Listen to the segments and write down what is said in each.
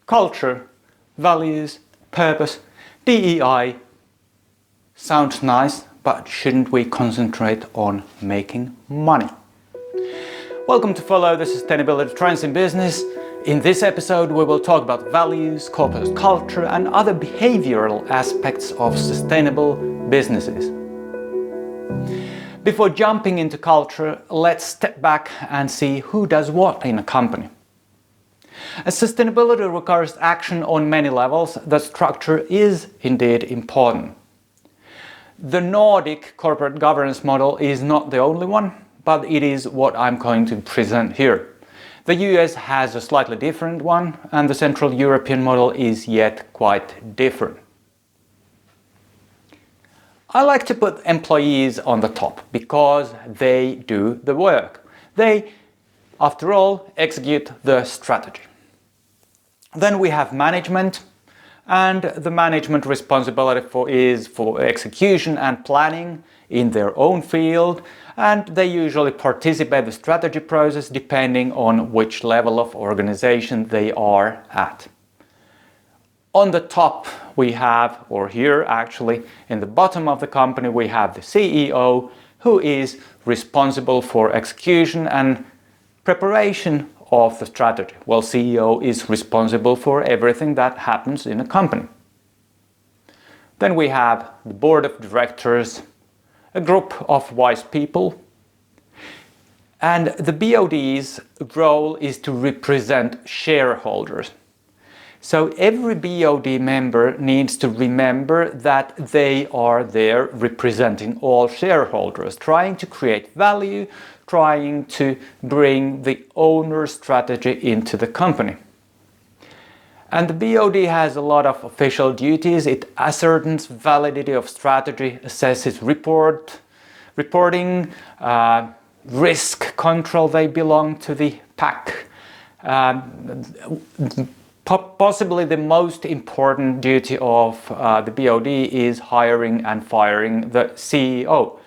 Culture, values, purpose, DEI. Sounds nice, but shouldn't we concentrate on making money? Welcome to Follow the Sustainability Trends in Business. In this episode, we will talk about values, corporate culture, and other behavioral aspects of sustainable businesses. Before jumping into culture, let's step back and see who does what in a company. As sustainability requires action on many levels, the structure is indeed important. The Nordic corporate governance model is not the only one, but it is what I'm going to present here. The US has a slightly different one, and the Central European model is yet quite different. I like to put employees on the top because they do the work. They, after all, execute the strategy. Then we have management, and the management responsibility is for execution and planning in their own field, and they usually participate in the strategy process depending on which level of organization they are at. On the top we have, or here actually in the bottom of the company, we have the CEO, who is responsible for execution and preparation of the strategy. Well, CEO is responsible for everything that happens in a company. Then we have the board of directors, a group of wise people, and the BOD's role is to represent shareholders. So every BOD member needs to remember that they are there representing all shareholders, trying to create value, trying to bring the owner's strategy into the company. And the BOD has a lot of official duties. It ascertains validity of strategy, assesses reporting, risk control. They belong to the pack. Possibly the most important duty of the BOD is hiring and firing the CEO.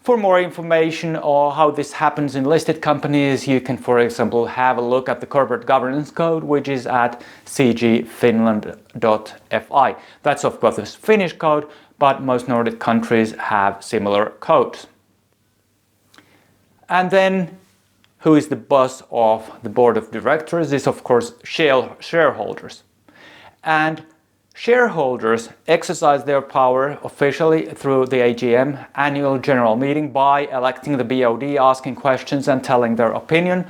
For more information on how this happens in listed companies, you can, for example, have a look at the corporate governance code, which is at cgfinland.fi. That's of course a Finnish code, but most Nordic countries have similar codes. And then, who is the boss of the board of directors is of course shareholders. And shareholders exercise their power officially through the AGM, annual general meeting, by electing the BOD, asking questions and telling their opinion.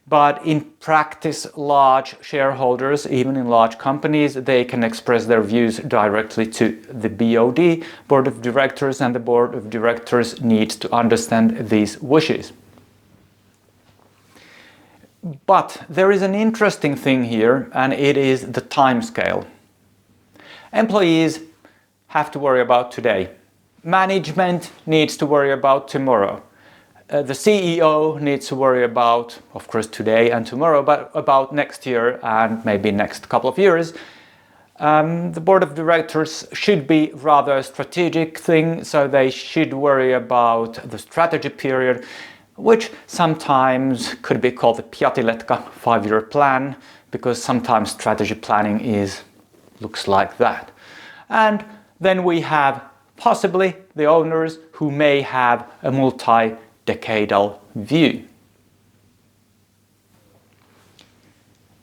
But in practice, large shareholders, even in large companies, they can express their views directly to the BOD, board of directors, and the board of directors needs to understand these wishes. But there is an interesting thing here, and it is the time scale. Employees have to worry about today. Management needs to worry about tomorrow. The CEO needs to worry about, of course, today and tomorrow, but about next year and maybe next couple of years. The board of directors should be rather a strategic thing, so they should worry about the strategy period, which sometimes could be called the Piatiletka 5-year plan, because sometimes strategy planning looks like that. And then we have possibly the owners who may have a multi-decadal view.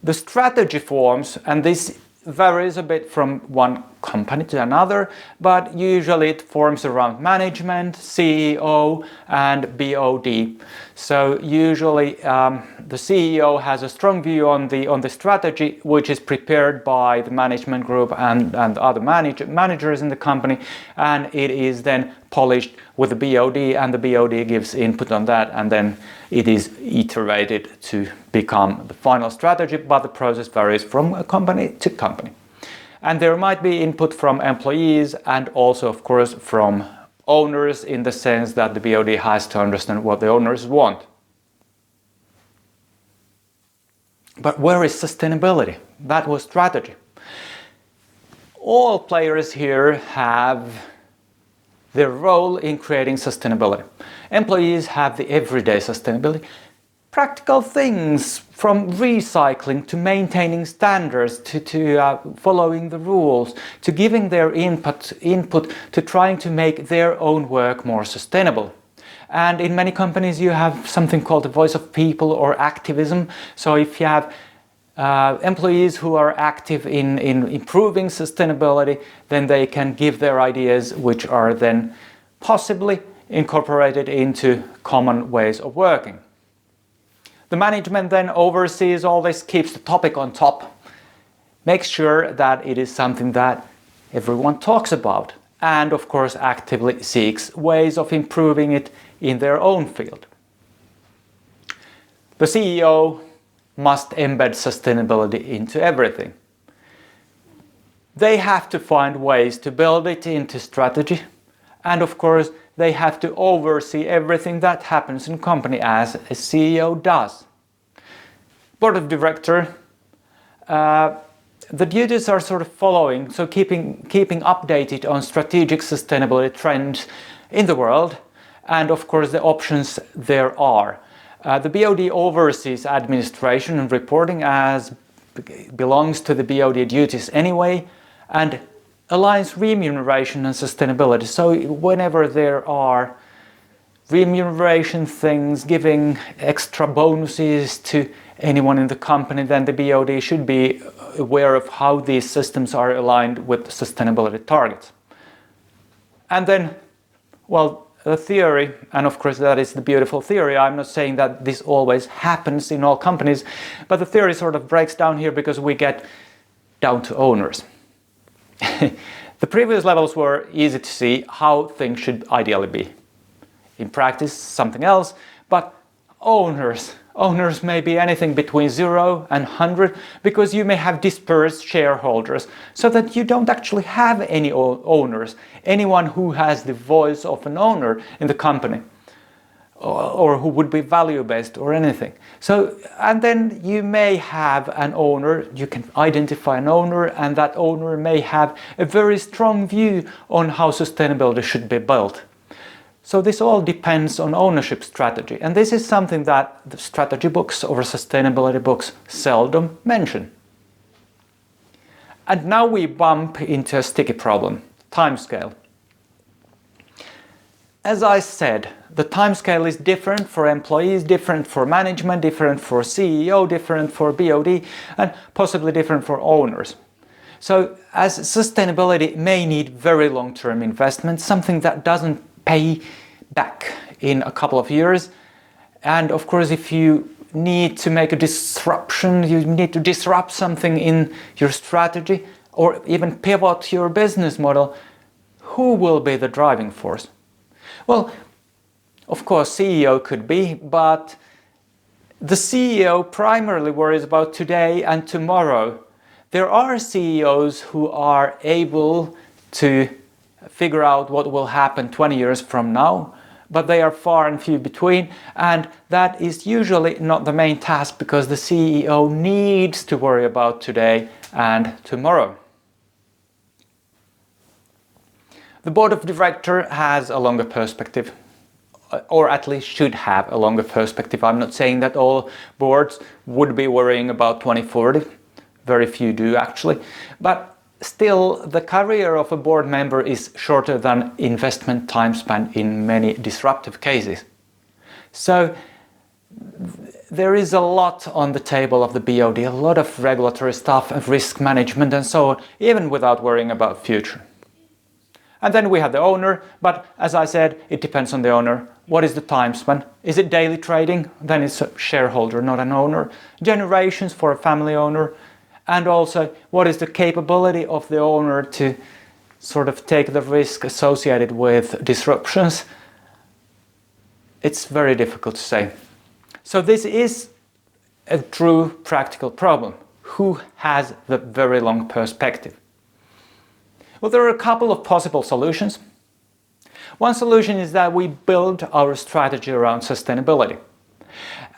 The strategy forms, and this varies a bit from one company to another, but usually it forms around management, CEO, and BOD. So usually the CEO has a strong view on the strategy, which is prepared by the management group and other managers in the company, and it is then polished with the BOD, and the BOD gives input on that, and then it is iterated to become the final strategy, but the process varies from company to company. And there might be input from employees and also, of course, from owners, in the sense that the BOD has to understand what the owners want. But where is sustainability? That was strategy. All players here have their role in creating sustainability. Employees have the everyday sustainability. practical things from recycling to maintaining standards to following the rules to giving their input to trying to make their own work more sustainable. And in many companies you have something called the voice of people or activism. So if you have employees who are active in improving sustainability, then they can give their ideas, which are then possibly incorporated into common ways of working. The management then oversees all this, keeps the topic on top, makes sure that it is something that everyone talks about, and of course actively seeks ways of improving it in their own field. The CEO must embed sustainability into everything. They have to find ways to build it into strategy, and of course they have to oversee everything that happens in company as a CEO does. Board of Director, the duties are sort of following, so keeping updated on strategic sustainability trends in the world, and of course the options there are. The BOD oversees administration and reporting as belongs to the BOD duties anyway, and aligns remuneration and sustainability. So whenever there are remuneration things, giving extra bonuses to anyone in the company, then the BOD should be aware of how these systems are aligned with sustainability targets. And then, well, the theory, and of course that is the beautiful theory, I'm not saying that this always happens in all companies, but the theory sort of breaks down here because we get down to owners. The previous levels were easy to see how things should ideally be. In practice, something else, but owners may be anything between 0 and 100, because you may have dispersed shareholders, so that you don't actually have any owners, anyone who has the voice of an owner in the company, or who would be value-based or anything. So, and then you may have an owner, you can identify an owner, and that owner may have a very strong view on how sustainability should be built. So this all depends on ownership strategy, and this is something that the strategy books or sustainability books seldom mention. And now we bump into a sticky problem, timescale. As I said, the timescale is different for employees, different for management, different for CEO, different for BOD, and possibly different for owners. So as sustainability may need very long-term investment, something that doesn't pay back in a couple of years. And of course, if you need to make a disruption, you need to disrupt something in your strategy or even pivot your business model, who will be the driving force? Well, of course, CEO could be, but the CEO primarily worries about today and tomorrow. There are CEOs who are able to figure out what will happen 20 years from now, but they are far and few between, and that is usually not the main task, because the CEO needs to worry about today and tomorrow. The board of directors has a longer perspective, or at least should have a longer perspective. I'm not saying that all boards would be worrying about 2040, very few do actually, but still, the career of a board member is shorter than investment time span in many disruptive cases. So there is a lot on the table of the BOD, a lot of regulatory stuff and risk management and so on, even without worrying about future. And then we have the owner, but as I said, it depends on the owner. What is the time span? Is it daily trading? Then it's a shareholder, not an owner. Generations for a family owner. And also, what is the capability of the owner to sort of take the risk associated with disruptions? It's very difficult to say. So this is a true practical problem. Who has the very long perspective? Well, there are a couple of possible solutions. One solution is that we build our strategy around sustainability.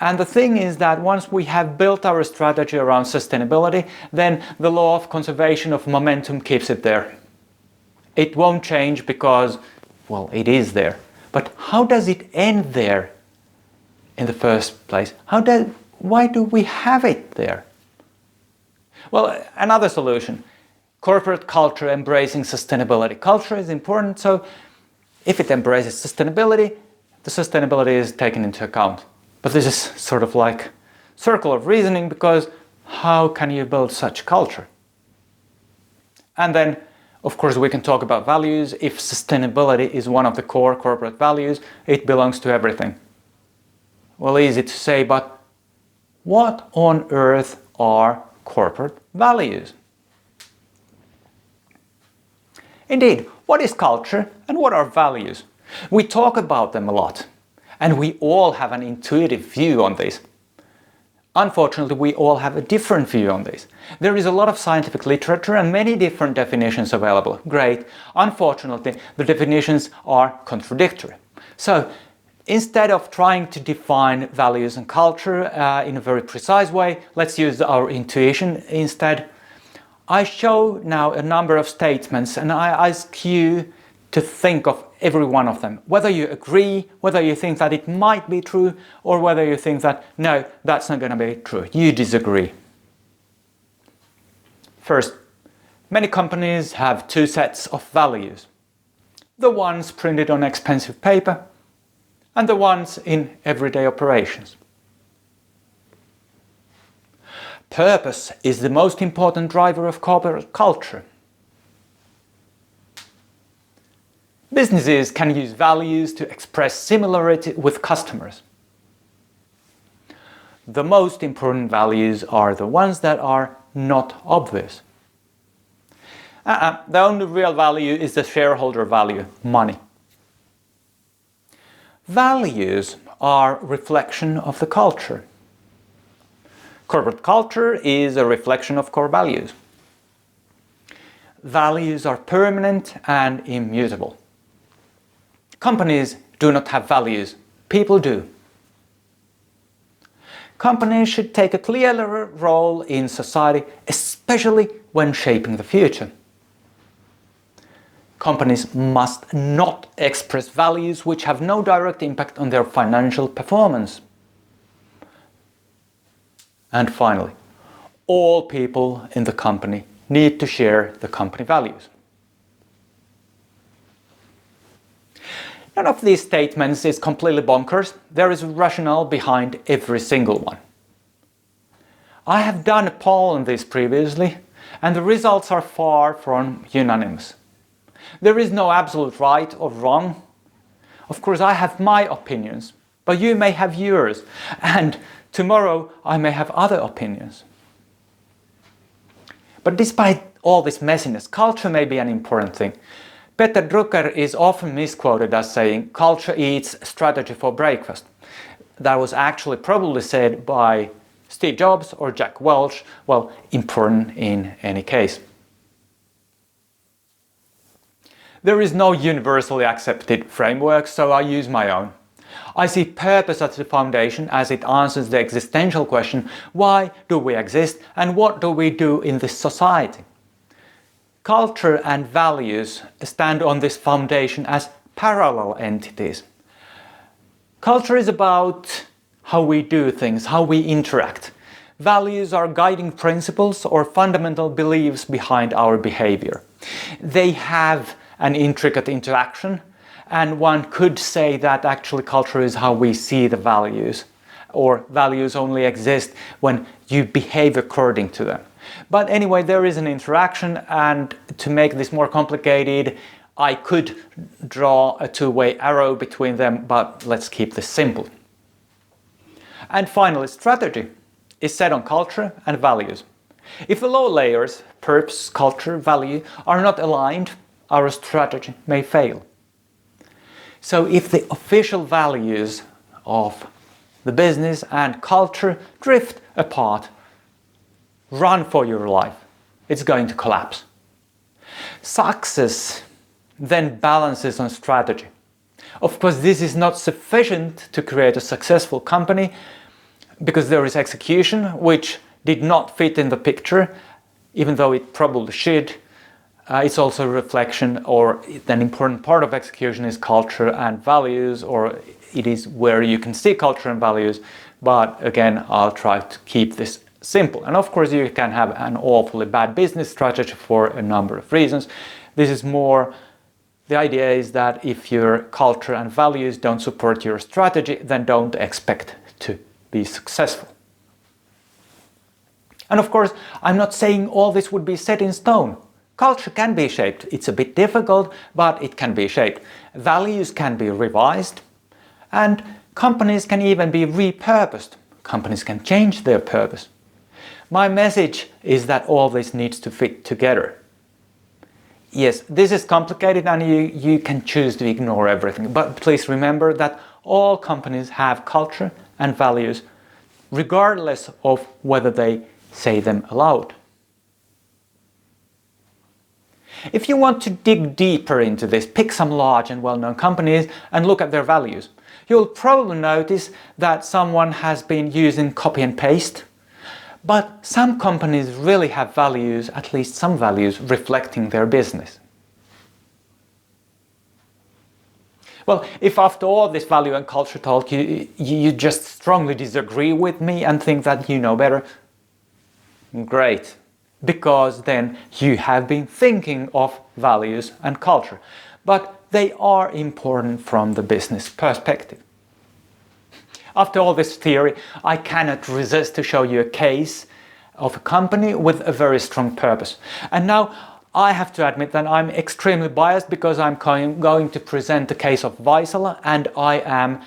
And the thing is that once we have built our strategy around sustainability, then the law of conservation of momentum keeps it there. It won't change because, well, it is there. But how does it end there? in the first place? Why do we have it there? Well, another solution, corporate culture embracing sustainability. Culture is important, so if it embraces sustainability, the sustainability is taken into account. But this is sort of like circle of reasoning, because how can you build such culture? And then, of course, we can talk about values. If sustainability is one of the core corporate values, it belongs to everything. Well, easy to say, but what on earth are corporate values? Indeed, what is culture and what are values? We talk about them a lot, and we all have an intuitive view on this. Unfortunately, we all have a different view on this. There is a lot of scientific literature and many different definitions available. Great. Unfortunately, the definitions are contradictory. So, instead of trying to define values and culture in a very precise way, let's use our intuition instead. I show now a number of statements, and I ask you to think of every one of them, whether you agree, whether you think that it might be true, or whether you think that, no, that's not going to be true, you disagree. First, many companies have two sets of values. The ones printed on expensive paper, and the ones in everyday operations. Purpose is the most important driver of corporate culture. Businesses can use values to express similarity with customers. The most important values are the ones that are not obvious. The only real value is the shareholder value, money. Values are reflection of the culture. Corporate culture is a reflection of core values. Values are permanent and immutable. Companies do not have values, people do. Companies should take a clearer role in society, especially when shaping the future. Companies must not express values which have no direct impact on their financial performance. And finally, all people in the company need to share the company values. None of these statements is completely bonkers. There is a rationale behind every single one. I have done a poll on this previously, and the results are far from unanimous. There is no absolute right or wrong. Of course, I have my opinions, but you may have yours, and tomorrow I may have other opinions. But despite all this messiness, culture may be an important thing. Peter Drucker is often misquoted as saying, "Culture eats strategy for breakfast." That was actually probably said by Steve Jobs or Jack Welch. Well, important in any case. There is no universally accepted framework, so I use my own. I see purpose as the foundation, as it answers the existential question, why do we exist and what do we do in this society? Culture and values stand on this foundation as parallel entities. Culture is about how we do things, how we interact. Values are guiding principles or fundamental beliefs behind our behavior. They have an intricate interaction, and one could say that actually culture is how we see the values, or values only exist when you behave according to them. But anyway, there is an interaction, and to make this more complicated, I could draw a two-way arrow between them, but let's keep this simple. And finally, strategy is set on culture and values. If the lower layers, purpose, culture, value, are not aligned, our strategy may fail. So if the official values of the business and culture drift apart, run for your life. It's going to collapse. Success then balances on strategy. Of course, this is not sufficient to create a successful company because there is execution, which did not fit in the picture, even though it probably should. It's also a reflection, or an important part of execution is culture and values, or it is where you can see culture and values, but again, I'll try to keep this simple. And of course, you can have an awfully bad business strategy for a number of reasons. This is more, the idea is that if your culture and values don't support your strategy, then don't expect to be successful. And of course, I'm not saying all this would be set in stone. Culture can be shaped. It's a bit difficult, but it can be shaped. Values can be revised, and companies can even be repurposed. Companies can change their purpose. My message is that all this needs to fit together. Yes, this is complicated and you can choose to ignore everything, but please remember that all companies have culture and values, regardless of whether they say them aloud. If you want to dig deeper into this, pick some large and well-known companies and look at their values. You'll probably notice that someone has been using copy and paste, but some companies really have values, at least some values, reflecting their business. Well, if after all this value and culture talk you just strongly disagree with me and think that you know better, great, because then you have been thinking of values and culture, but they are important from the business perspective. After all this theory, I cannot resist to show you a case of a company with a very strong purpose. And now I have to admit that I'm extremely biased because I'm going to present the case of Vaisala, and I am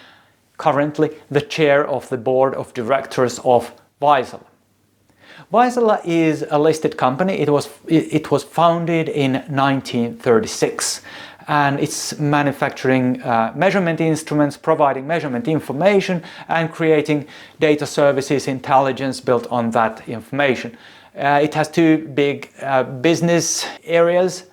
currently the chair of the board of directors of Vaisala. Vaisala is a listed company. It was founded in 1936. And it's manufacturing measurement instruments, providing measurement information and creating data services, intelligence built on that information. It has two big business areas,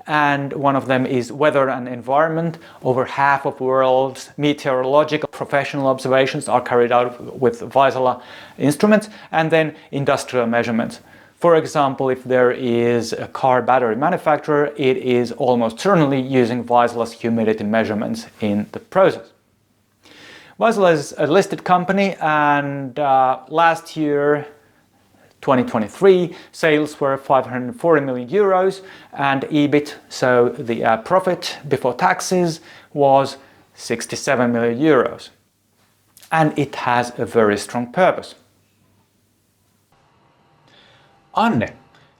and one of them is weather and environment. Over half of the world's meteorological professional observations are carried out with Vaisala instruments, and then industrial measurements. For example, if there is a car battery manufacturer, it is almost certainly using Vaisala's humidity measurements in the process. Vaisala is a listed company, and last year, 2023, sales were 540 million euros and EBIT, so the profit before taxes, was 67 million euros. And it has a very strong purpose. Anne,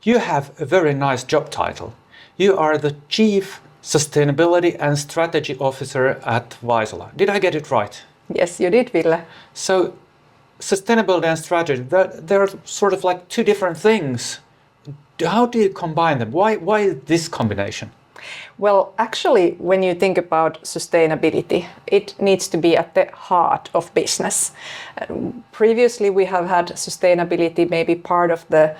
you have a very nice job title. You are the Chief Sustainability and Strategy Officer at Vaisala. Did I get it right? Yes, you did, Ville. So, sustainability and strategy, they're sort of like two different things. How do you combine them? Why this combination? Well, actually, when you think about sustainability, it needs to be at the heart of business. Previously, we have had sustainability maybe part of the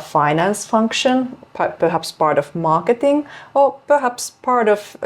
finance function, perhaps part of marketing, or perhaps part of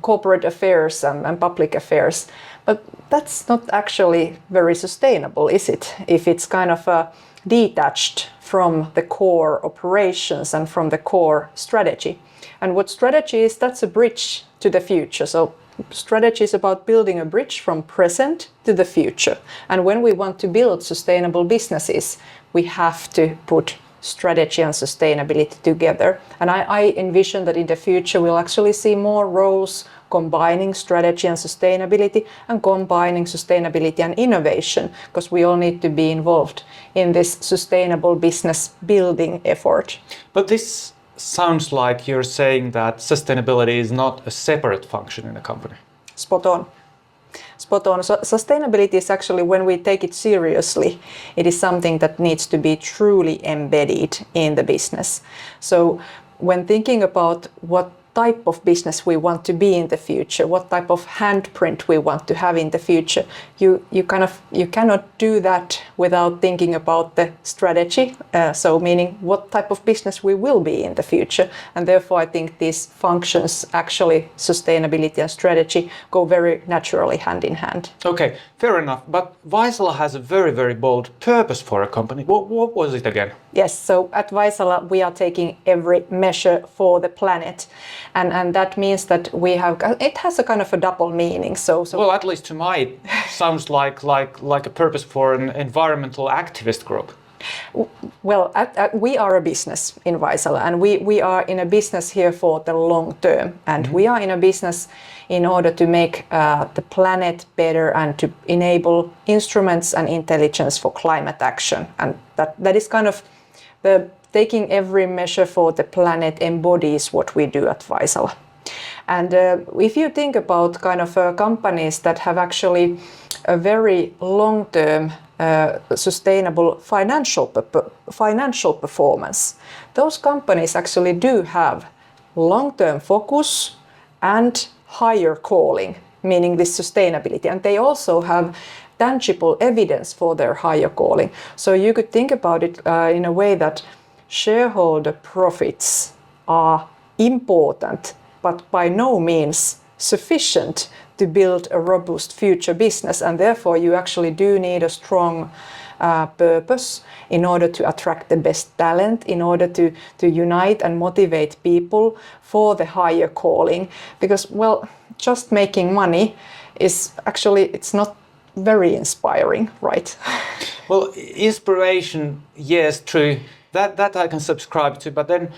corporate affairs and public affairs. But that's not actually very sustainable, is it? If it's kind of detached from the core operations and from the core strategy. And what strategy is, that's a bridge to the future. So strategy is about building a bridge from present to the future. And when we want to build sustainable businesses, we have to put strategy and sustainability together. And I envision that in the future we'll actually see more roles combining strategy and sustainability and combining sustainability and innovation, because we all need to be involved in this sustainable business building effort. But this sounds like you're saying that sustainability is not a separate function in a company. Spot on. Spot on. So sustainability is actually, when we take it seriously, it is something that needs to be truly embedded in the business. So when thinking about what type of business we want to be in the future, what type of handprint we want to have in the future, you cannot do that without thinking about the strategy. So meaning what type of business we will be in the future, and therefore I think these functions, actually sustainability and strategy, go very naturally hand in hand. Okay, fair enough. But Vaisala has a very, very bold purpose for a company. What was it again? Yes, so at Vaisala we are taking every measure for the planet. And that means that it has a kind of a double meaning. Well, at least to my, it sounds like a purpose for an environmental activist group. Well, we are a business in Vaisala, and we are in a business here for the long term, and we are in a business in order to make the planet better and to enable instruments and intelligence for climate action. And that is kind of the taking every measure for the planet embodies what we do at Vaisala. And if you think about kind of companies that have actually a very long-term sustainable financial performance, those companies actually do have long-term focus and higher calling, meaning this sustainability, and they also have tangible evidence for their higher calling. So you could think about it in a way that shareholder profits are important, but by no means sufficient to build a robust future business, and therefore you actually do need a strong purpose in order to attract the best talent, in order to unite and motivate people for the higher calling. Because, well, just making money is actually, it's not very inspiring, right? Well, inspiration, yes, true. That I can subscribe to, but then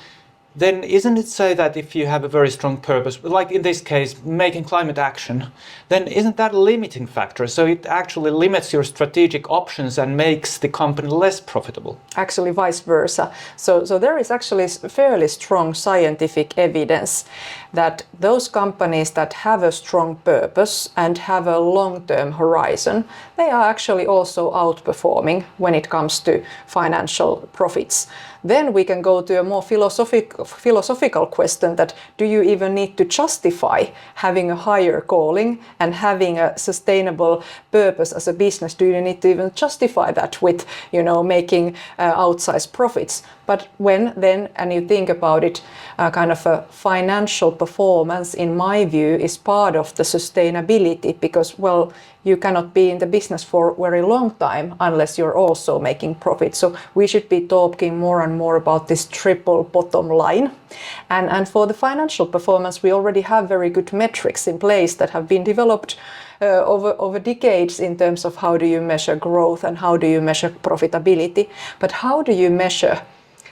isn't it so that if you have a very strong purpose, like in this case, making climate action, then isn't that a limiting factor? So it actually limits your strategic options and makes the company less profitable. Actually, vice versa. So there is actually fairly strong scientific evidence that those companies that have a strong purpose and have a long-term horizon, they are actually also outperforming when it comes to financial profits. Then we can go to a more philosophical question that do you even need to justify having a higher calling and having a sustainable purpose as a business? Do you need to even justify that with, making outsized profits? But when then, and you think about it, kind of a financial performance, in my view, is part of the sustainability, because, well, you cannot be in the business for a very long time unless you're also making profit. So we should be talking more and more about this triple bottom line. And for the financial performance, we already have very good metrics in place that have been developed over decades in terms of how do you measure growth and how do you measure profitability. But how do you measure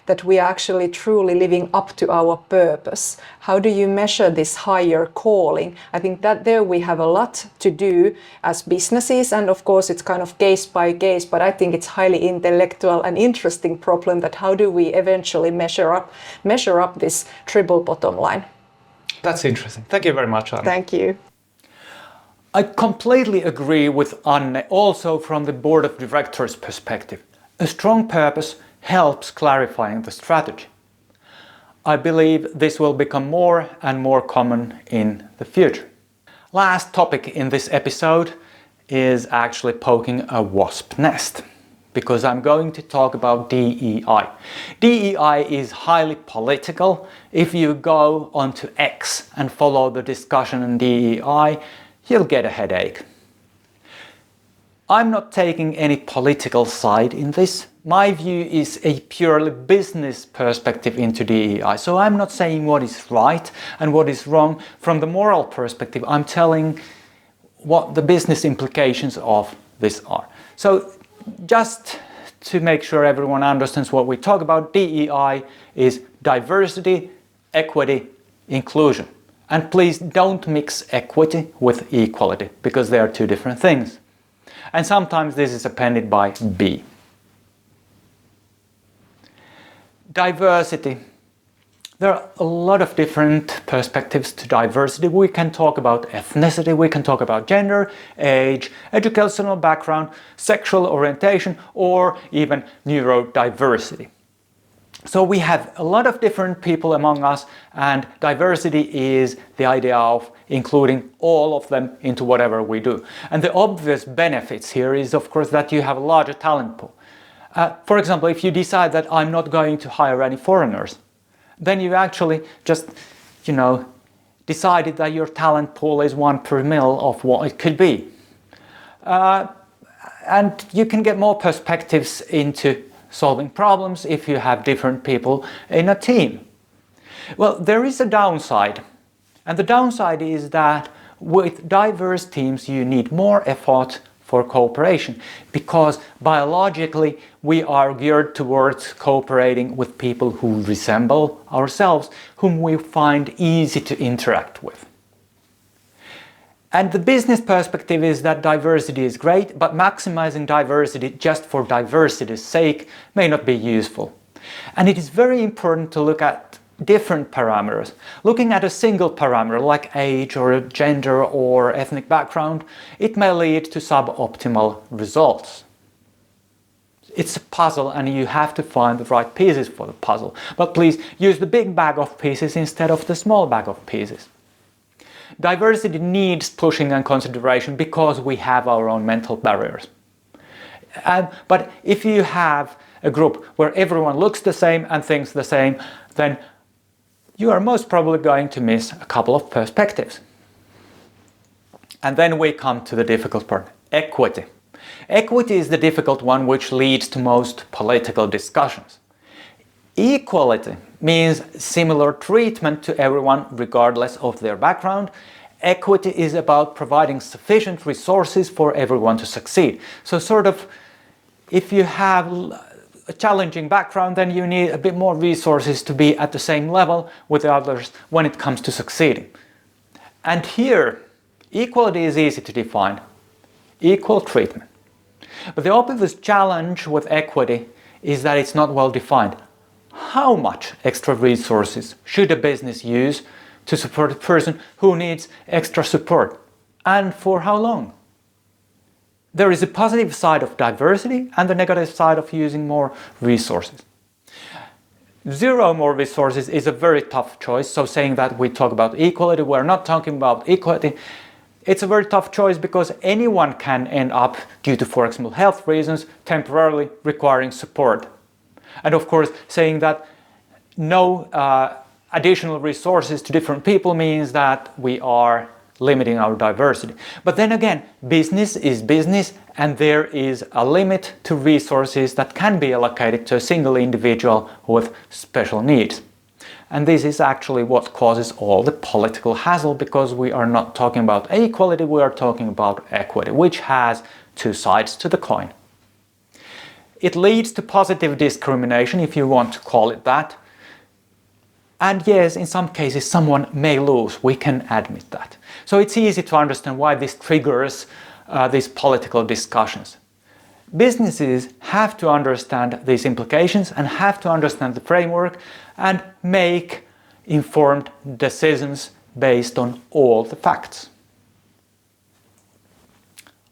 that we are actually truly living up to our purpose? How do you measure this higher calling? I think that there we have a lot to do as businesses, and of course it's kind of case by case, but I think it's highly intellectual and interesting problem that how do we eventually measure up this triple bottom line? That's interesting. Thank you very much, Anne. Thank you. I completely agree with Anne, also from the board of directors perspective. A strong purpose helps clarifying the strategy. I believe this will become more and more common in the future. Last topic in this episode is actually poking a wasp nest, because I'm going to talk about DEI. DEI is highly political. If you go onto X and follow the discussion on DEI, you'll get a headache. I'm not taking any political side in this. My view is a purely business perspective into DEI. So I'm not saying what is right and what is wrong. From the moral perspective, I'm telling what the business implications of this are. So just to make sure everyone understands what we talk about, DEI is diversity, equity, inclusion. And please don't mix equity with equality, because they are two different things. And sometimes this is appended by B. Diversity. There are a lot of different perspectives to diversity. We can talk about ethnicity, we can talk about gender, age, educational background, sexual orientation, or even neurodiversity. So we have a lot of different people among us, and diversity is the idea of including all of them into whatever we do. And the obvious benefits here is, of course, that you have a larger talent pool. For example, if you decide that I'm not going to hire any foreigners, then you actually just, decided that your talent pool is 1 per mil of what it could be. And you can get more perspectives into solving problems if you have different people in a team. Well, there is a downside. And the downside is that with diverse teams you need more effort for cooperation, because biologically we are geared towards cooperating with people who resemble ourselves, whom we find easy to interact with. And the business perspective is that diversity is great, but maximizing diversity just for diversity's sake may not be useful. And it is very important to look at different parameters. Looking at a single parameter like age or gender or ethnic background, it may lead to suboptimal results. It's a puzzle and you have to find the right pieces for the puzzle. But please use the big bag of pieces instead of the small bag of pieces. Diversity needs pushing and consideration because we have our own mental barriers. But if you have a group where everyone looks the same and thinks the same, then you are most probably going to miss a couple of perspectives. And then we come to the difficult part, equity. Equity is the difficult one which leads to most political discussions. Equality means similar treatment to everyone regardless of their background. Equity is about providing sufficient resources for everyone to succeed. So sort of, if you have a challenging background, then you need a bit more resources to be at the same level with others when it comes to succeeding. And here, equality is easy to define. Equal treatment. But the obvious challenge with equity is that it's not well defined. How much extra resources should a business use to support a person who needs extra support? And for how long? There is a positive side of diversity and the negative side of using more resources. Zero more resources is a very tough choice. So saying that we talk about equality, we're not talking about equality. It's a very tough choice because anyone can end up, due to, for example, health reasons, temporarily requiring support. And of course, saying that no additional resources to different people means that we are limiting our diversity. But then again, business is business and there is a limit to resources that can be allocated to a single individual with special needs. And this is actually what causes all the political hassle, because we are not talking about equality, we are talking about equity, which has two sides to the coin. It leads to positive discrimination, if you want to call it that. And yes, in some cases someone may lose, we can admit that. So it's easy to understand why this triggers these political discussions. Businesses have to understand these implications and have to understand the framework and make informed decisions based on all the facts.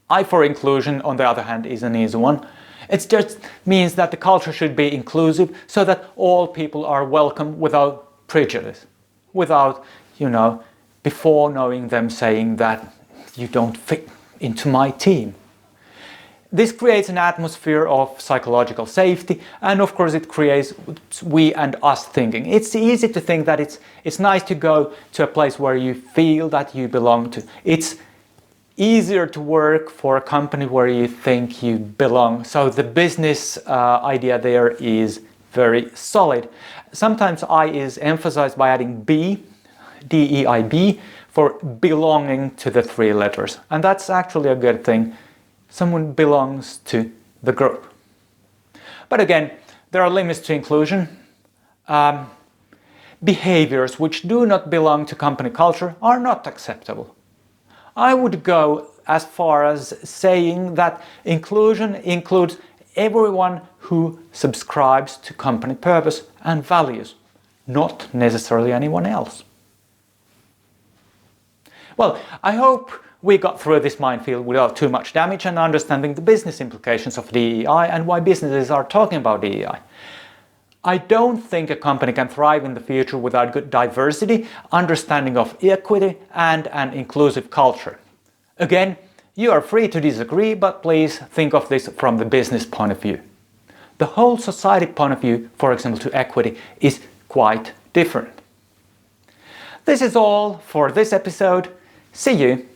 I for inclusion, on the other hand, is an easy one. It just means that the culture should be inclusive so that all people are welcome without prejudice, without, before knowing them saying that you don't fit into my team. This creates an atmosphere of psychological safety, and of course it creates we and us thinking. It's easy to think that it's nice to go to a place where you feel that you belong to. It's easier to work for a company where you think you belong. So the business idea there is very solid. Sometimes I is emphasized by adding B, D-E-I-B, for belonging to the three letters. And that's actually a good thing. Someone belongs to the group. But again, there are limits to inclusion. Behaviors which do not belong to company culture are not acceptable. I would go as far as saying that inclusion includes everyone who subscribes to company purpose and values, not necessarily anyone else. Well, I hope we got through this minefield without too much damage and understanding the business implications of DEI and why businesses are talking about DEI. I don't think a company can thrive in the future without good diversity, understanding of equity, and an inclusive culture. Again, you are free to disagree, but please think of this from the business point of view. The whole society point of view, for example, to equity is quite different. This is all for this episode. See you